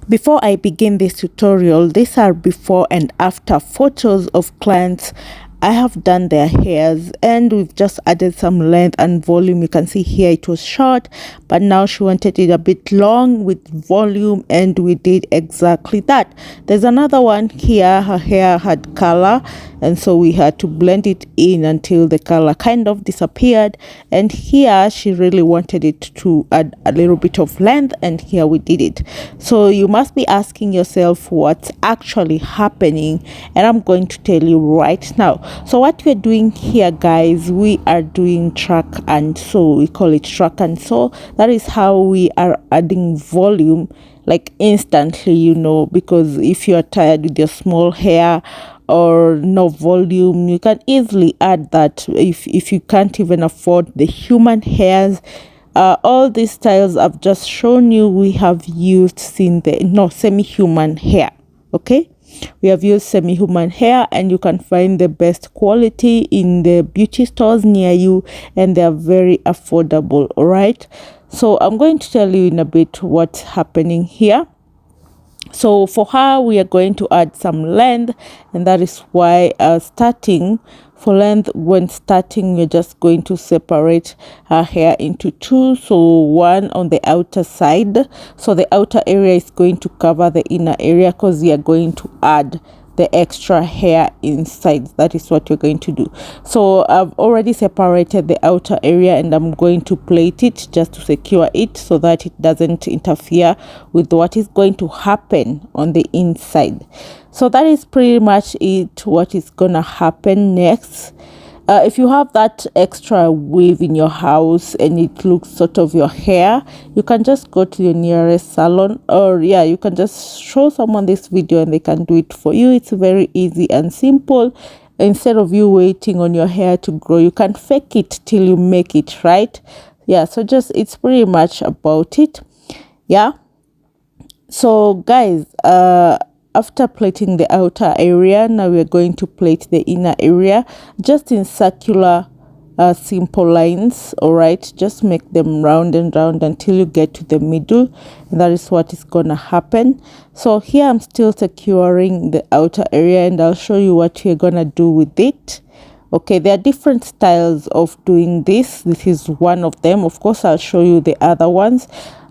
Before I begin this tutorial, these are before and after photos of clients. I have done their hairs and we've just added some length and volume. You can see here it was short, but now she wanted it a bit long with volume, and we did exactly that. There's another one here. Her hair had color, and so we had to blend it in until the color kind of disappeared. And here she really wanted it to add a little bit of length, and here we did it. So you must be asking yourself what's actually happening, and I'm going to tell you right now. So what we're doing here, guys, we are doing track and sew. We call it track and sew. That is how we are adding volume, like instantly, because if you're tired with your small hair or no volume, you can easily add that. If you can't even afford the human hairs, all these styles I've just shown you, we have used semi-human hair. Okay, we have used semi-human hair, and you can find the best quality in the beauty stores near you, and they are very affordable. All right, so I'm going to tell you in a bit what's happening here. So for her, we are going to add some length, and that is why starting for length, when starting, we're just going to separate her hair into two. So one on the outer side, so the outer area is going to cover the inner area, because we are going to add the extra hair inside. That is what you're going to do. So I've already separated the outer area, and I'm going to plait it just to secure it so that it doesn't interfere with what is going to happen on the inside. So that is pretty much it, what is gonna happen next. If you have that extra weave in your house and it looks sort of your hair, you can just go to your nearest salon, or you can just show someone this video and they can do it for you. It's very easy and simple. Instead of you waiting on your hair to grow, you can fake it till you make it, right? So just, it's pretty much about it. So guys, after plaiting the outer area, now we're going to plait the inner area just in circular simple lines. All right, just make them round and round until you get to the middle, and that is what is gonna happen. So here I'm still securing the outer area, and I'll show you what we're gonna do with it. Okay, there are different styles of doing this. This is one of them. Of course, I'll show you the other ones.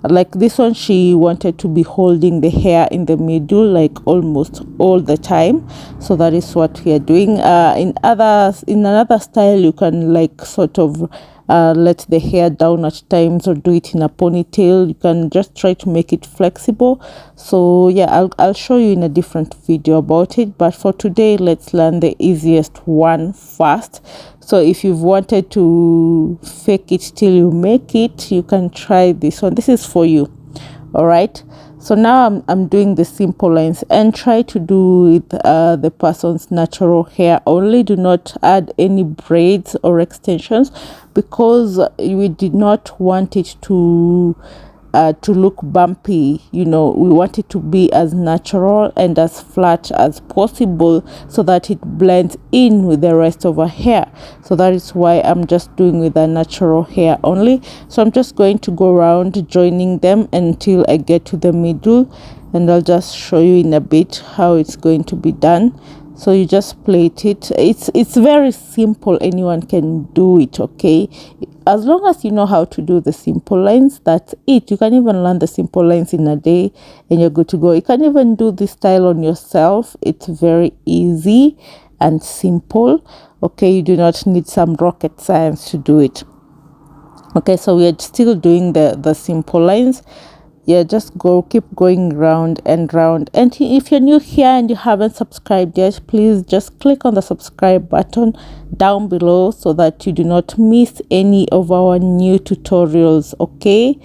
Like this one, she wanted to be holding the hair in the middle like almost all the time, so that is what we are doing. In another style, you can like sort of let the hair down at times, or do it in a ponytail. You can just try to make it flexible. So I'll show you in a different video about it, but for today, let's learn the easiest one first. So if you've wanted to fake it till you make it, you can try this one. This is for you. All right, so now I'm doing the simple lines, and try to do with the person's natural hair only. Do not add any braids or extensions, because we did not want it to look bumpy. We want it to be as natural and as flat as possible, so that it blends in with the rest of her hair. So that is why I'm just doing with the natural hair only. So I'm just going to go around joining them until I get to the middle, and I'll just show you in a bit how it's going to be done. So you just plait it. It's very simple. Anyone can do it. Okay, as long as you know how to do the simple lines, that's it. You can even learn the simple lines in a day, and you're good to go. You can even do this style on yourself. It's very easy and simple. Okay, you do not need some rocket science to do it. Okay, so we are still doing the simple lines. Just keep going round and round. And if you're new here and you haven't subscribed yet, please just click on the subscribe button down below, so that you do not miss any of our new tutorials. Okay,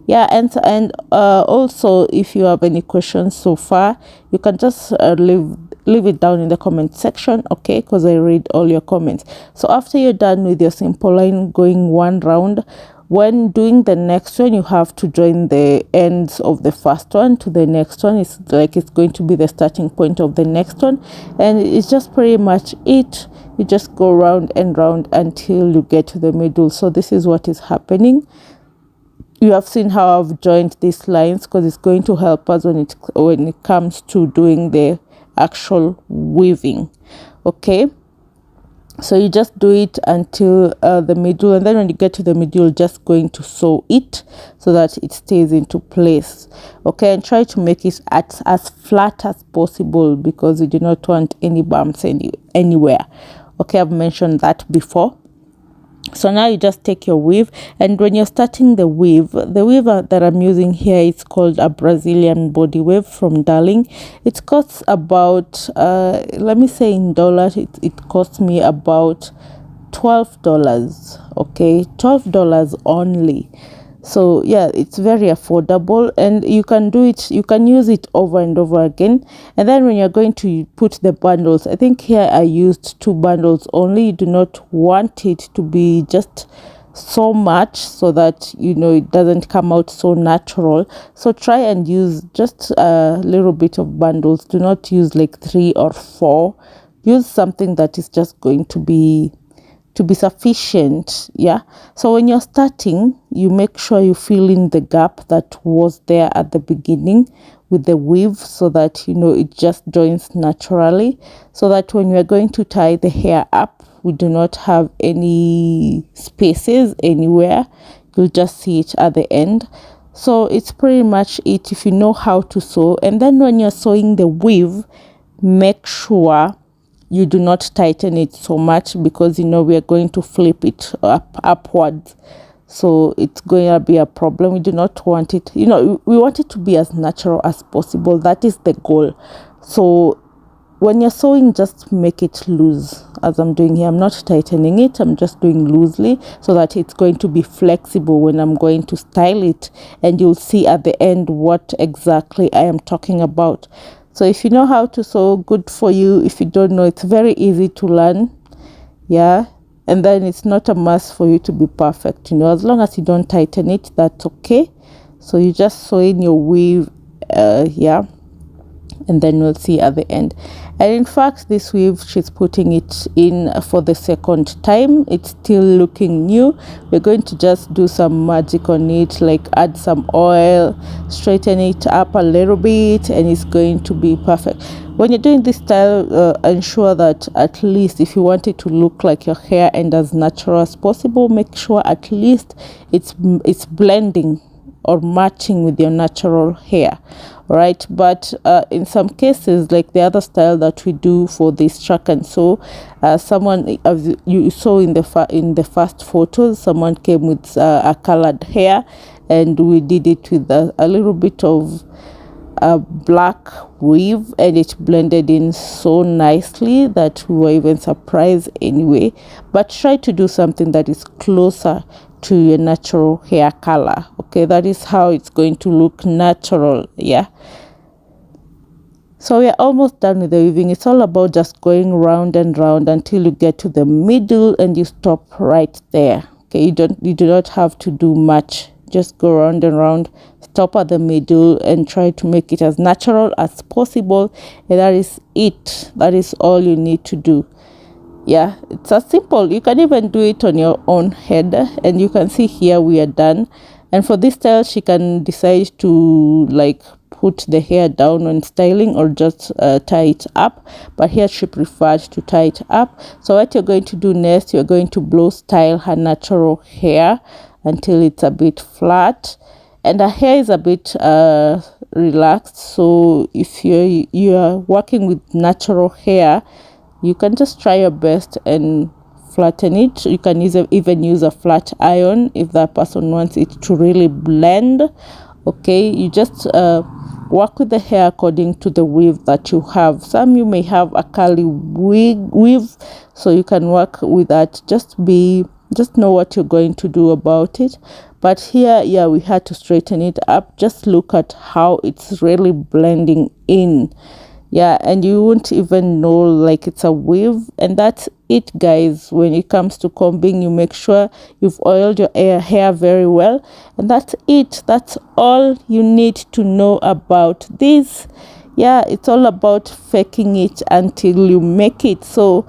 and also, if you have any questions so far, you can just leave it down in the comment section. Okay, because I read all your comments. So after you're done with your simple line going one round, when doing the next one, you have to join the ends of the first one to the next one. It's going to be the starting point of the next one, and it's just pretty much it. You just go round and round until you get to the middle. So this is what is happening. you have seen how I've joined these lines, because it's going to help us when it comes to doing the actual weaving. Okay, so you just do it until the middle, and then when you get to the middle, you're just going to sew it so that it stays into place. Okay, and try to make it as flat as possible, because you do not want any bumps anywhere. Okay, I've mentioned that before. So now you just take your weave, and when you're starting the weave that I'm using here is called a Brazilian body weave from Darling. It costs about let me say in dollars, it cost me about $12. Okay, $12 only. So yeah, it's very affordable, and you can do it, you can use it over and over again. And then when you're going to put the bundles, I think here I used 2 bundles only. You do not want it to be just so much, so that it doesn't come out so natural. So try and use just a little bit of bundles. Do not use like 3 or 4. Use something that is just going to be sufficient. Yeah, so when you're starting, you make sure you fill in the gap that was there at the beginning with the weave, so that it just joins naturally, so that when we're going to tie the hair up, we do not have any spaces anywhere. You'll just see it at the end. So it's pretty much it, if you know how to sew. And then when you're sewing the weave, make sure you do not tighten it so much, because we are going to flip it upwards, so it's going to be a problem. We do not want it, we want it to be as natural as possible. That is the goal. So when you're sewing, just make it loose, as I'm doing here. I'm not tightening it, I'm just doing loosely, so that it's going to be flexible when I'm going to style it, and you'll see at the end what exactly I am talking about. So if you know how to sew, good for you. If you don't know, it's very easy to learn. Yeah, and then it's not a must for you to be perfect. As long as you don't tighten it, that's okay. So you just sew in your weave, yeah, and then we'll see at the end. And in fact, this weave, she's putting it in for the second time. It's still looking new. We're going to just do some magic on it, like add some oil, straighten it up a little bit, and it's going to be perfect. When you're doing this style, ensure that at least, if you want it to look like your hair and as natural as possible, make sure at least it's blending or matching with your natural hair. Right, but in some cases, like the other style that we do for this track and sew, someone, as you saw in the first photos, someone came with a colored hair, and we did it with a little bit of black weave, and it blended in so nicely that we were even surprised anyway. But try to do something that is closer to your natural hair color. Okay, that is how it's going to look natural. Yeah, so we are almost done with the weaving. It's all about just going round and round until you get to the middle, and you stop right there. Okay, you do not have to do much. Just go round and round, stop at the middle, and try to make it as natural as possible. And that is it. That is all you need to do. Yeah, it's as simple. You can even do it on your own head, and you can see here we are done. And for this style, she can decide to like put the hair down when styling, or just tie it up, but here she preferred to tie it up. So what you're going to do next, you're going to blow style her natural hair until it's a bit flat, and her hair is a bit relaxed. So if you're working with natural hair, you can just try your best and flatten it. You can even use a flat iron if that person wants it to really blend. Okay, you just work with the hair according to the weave that you have. Some you may have a curly weave, so you can work with that. Just know what you're going to do about it. But here, yeah, we had to straighten it up. Just look at how it's really blending in. Yeah, and you won't even know like it's a weave. And that's it, guys. When it comes to combing, you make sure you've oiled your hair very well, and that's it. That's all you need to know about this. Yeah, it's all about faking it until you make it. So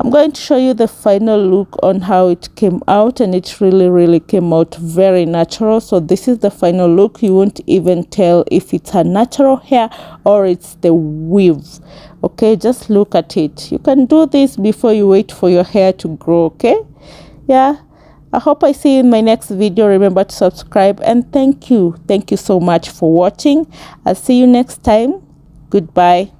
I'm going to show you the final look on how it came out, and it really came out very natural. So this is the final look. You won't even tell if it's a natural hair or it's the weave. Okay, just look at it. You can do this before you wait for your hair to grow. Okay, yeah, I hope I see you in my next video. Remember to subscribe, and thank you so much for watching. I'll see you next time. Goodbye.